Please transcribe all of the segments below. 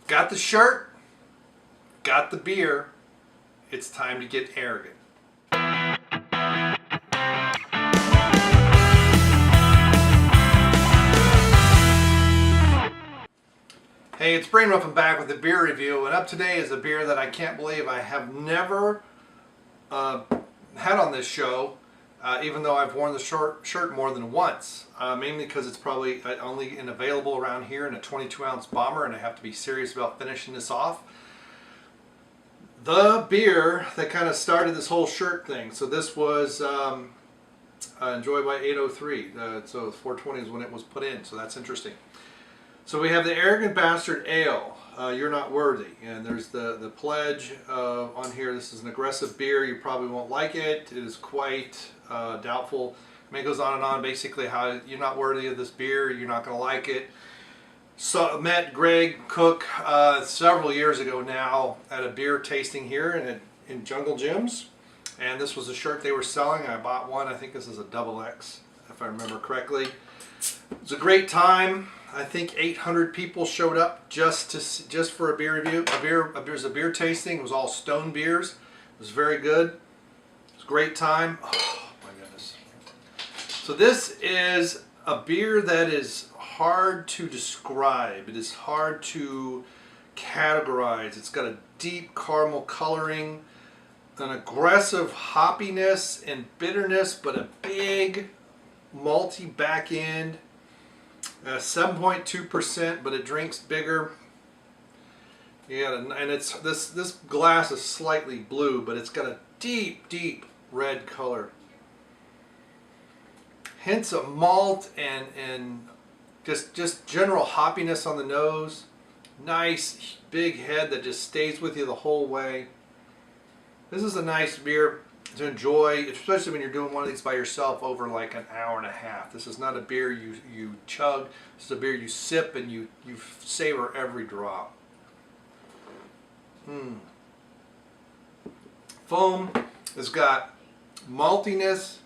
Got the shirt, got the beer, it's time to get arrogant. Hey, it's Brain Muffin back with a beer review, and up today is a beer that I can't believe I have never had on this show, even though I've worn the shirt more than once, mainly because it's probably only available around here in a 22-ounce bomber, and I have to be serious about finishing this off. The beer that kind of started this whole shirt thing. So this was enjoyed by 803, so 420 is when it was put in, so that's interesting. So we have the Arrogant Bastard Ale, You're Not Worthy, and there's the pledge on here. This is an aggressive beer, you probably won't like it, it is quite doubtful. I mean, it goes on and on, basically how you're not worthy of this beer, you're not going to like it. So met Greg Cook several years ago now at a beer tasting here in Jungle Gyms, and this was a shirt they were selling. I bought one. I think this is a XX, if I remember correctly. It was a great time. I think 800 people showed up just for a beer review. It was a beer tasting. It was all Stone beers. It was very good. It was a great time. Oh my goodness. So this is a beer that is hard to describe. It is hard to categorize. It's got a deep caramel coloring, an aggressive hoppiness and bitterness, but a big malty back end. 7.2%, but it drinks bigger. Yeah, and it's this glass is slightly blue, but it's got a deep red color. Hints of malt and just general hoppiness on the nose. Nice big head that just stays with you the whole way. This is a nice beer to enjoy, especially when you're doing one of these by yourself over like an hour and a half. This is not a beer you chug. This is a beer you sip and you savor every drop. Foam has got maltiness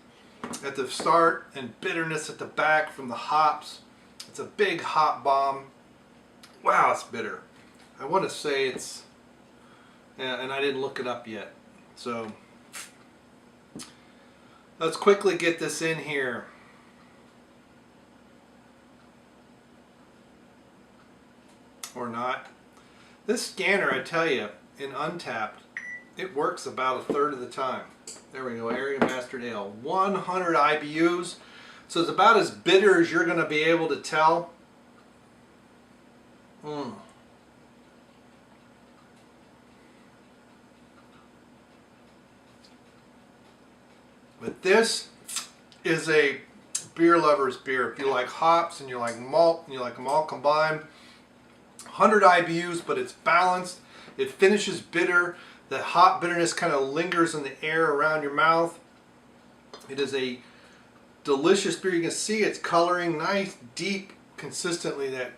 at the start and bitterness at the back from the hops. It's a big hop bomb. Wow, it's bitter. I want to say it's, and I didn't look it up yet. So let's quickly get this in here. Or not. This scanner, I tell you, in Untapped, it works about a third of the time. There we go, Arrogant Bastard Ale. 100 IBUs. So it's about as bitter as you're going to be able to tell. But this is a beer lover's beer. If you like hops and you like malt and you like them all combined, 100 IBUs, but it's balanced. It finishes bitter. The hop bitterness kind of lingers in the air around your mouth. It is a delicious beer. You can see it's coloring nice, deep, consistently that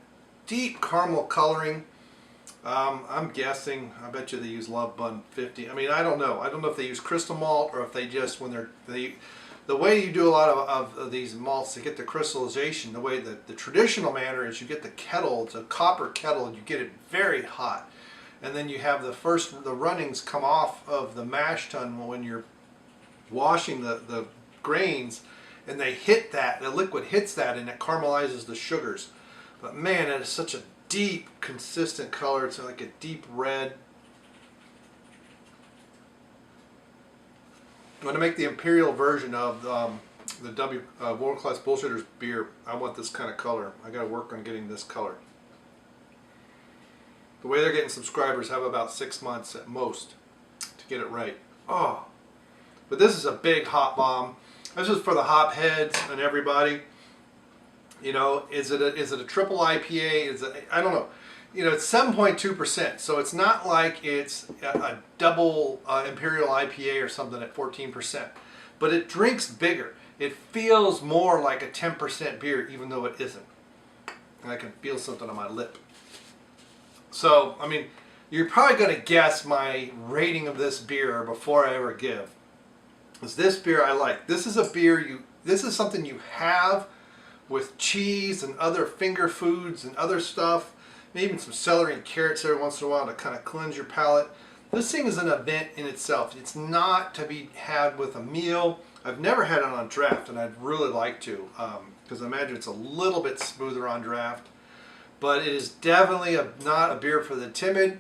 deep caramel coloring. I'm guessing, I bet you they use Love Bun 50. I mean, I don't know. I don't know if they use crystal malt or if they just, when the way you do a lot of these malts to get the crystallization, the way that the traditional manner is you get the kettle, it's a copper kettle, and you get it very hot. And then you have the runnings come off of the mash tun when you're washing the grains, and they hit that, the liquid hits that, and it caramelizes the sugars. But man, it is such a deep, consistent color. It's like a deep red. I'm going to make the imperial version of the World Class Bullshitters beer. I want this kind of color. I got to work on getting this color. The way they're getting subscribers, have about 6 months at most to get it right. Oh, but this is a big hop bomb. This is for the hop heads and everybody. You know, is it a triple IPA? I don't know. You know, it's 7.2%, so it's not like it's a double Imperial IPA or something at 14%. But it drinks bigger. It feels more like a 10% beer, even though it isn't. And I can feel something on my lip. So, I mean, you're probably going to guess my rating of this beer before I ever give. Is this beer I like. This is a beer this is something you have with cheese and other finger foods and other stuff. maybe even some celery and carrots every once in a while to kind of cleanse your palate. This thing is an event in itself. It's not to be had with a meal. I've never had it on draft, and I'd really like to, because I imagine it's a little bit smoother on draft. But it is definitely not a beer for the timid.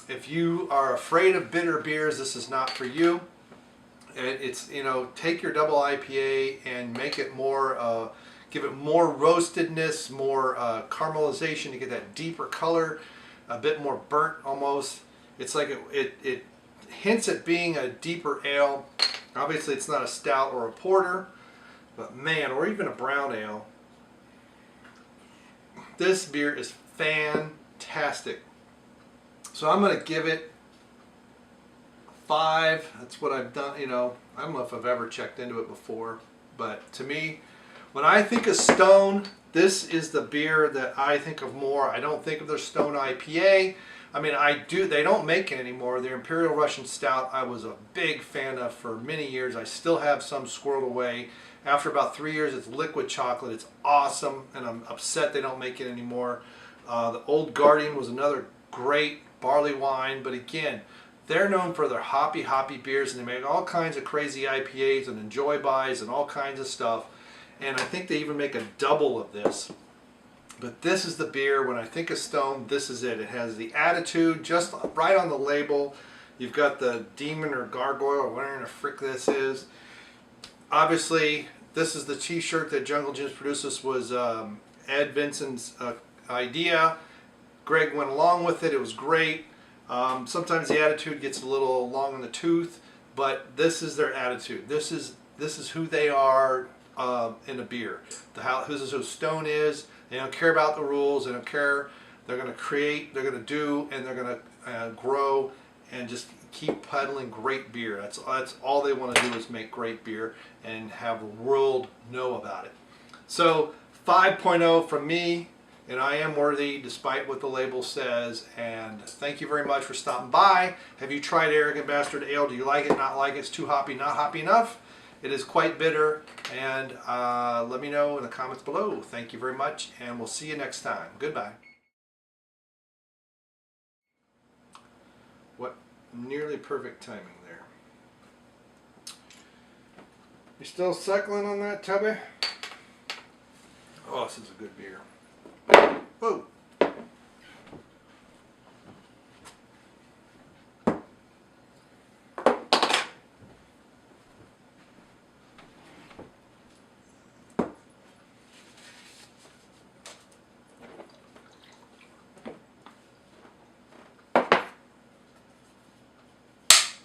If you are afraid of bitter beers, this is not for you. It's, you know, take your double IPA and make it more, give it more roastedness, more caramelization to get that deeper color, a bit more burnt almost. It's like it hints at being a deeper ale. Obviously it's not a stout or a porter, but man, or even a brown ale. This beer is fantastic. So I'm going to give it 5. That's what I've done, you know. I don't know if I've ever checked into it before, but to me, when I think of Stone, this is the beer that I think of more. I don't think of their Stone IPA. I mean, I do. They don't make it anymore. Their Imperial Russian Stout, I was a big fan of for many years. I still have some squirreled away. After about 3 years, it's liquid chocolate. It's awesome, and I'm upset they don't make it anymore. The Old Guardian was another great barley wine, but again, they're known for their hoppy beers, and they make all kinds of crazy IPAs and enjoy buys and all kinds of stuff. And I think they even make a double of this. But this is the beer. When I think of Stone, this is it. It has the attitude just right on the label. You've got the demon or gargoyle or whatever the frick this is. Obviously, this is the t-shirt that Jungle Gyms produced. This was Ed Vincent's idea. Greg went along with it. It was great. Sometimes the attitude gets a little long in the tooth, but this is their attitude. This is who they are in a beer. This is who Stone is. They don't care about the rules. They don't care. They're going to create, they're going to do, and they're going to grow and just keep peddling great beer. That's all they want to do is make great beer and have the world know about it. So 5.0 from me, and I am worthy despite what the label says. And thank you very much for stopping by. Have you tried Arrogant Bastard Ale? Do you like it, not like it? It's too hoppy, not hoppy enough? It is quite bitter, and let me know in the comments below. Thank you very much, and we'll see you next time. Goodbye. What nearly perfect timing there. You still suckling on that, Tubby? Oh, this is a good beer. Whoa.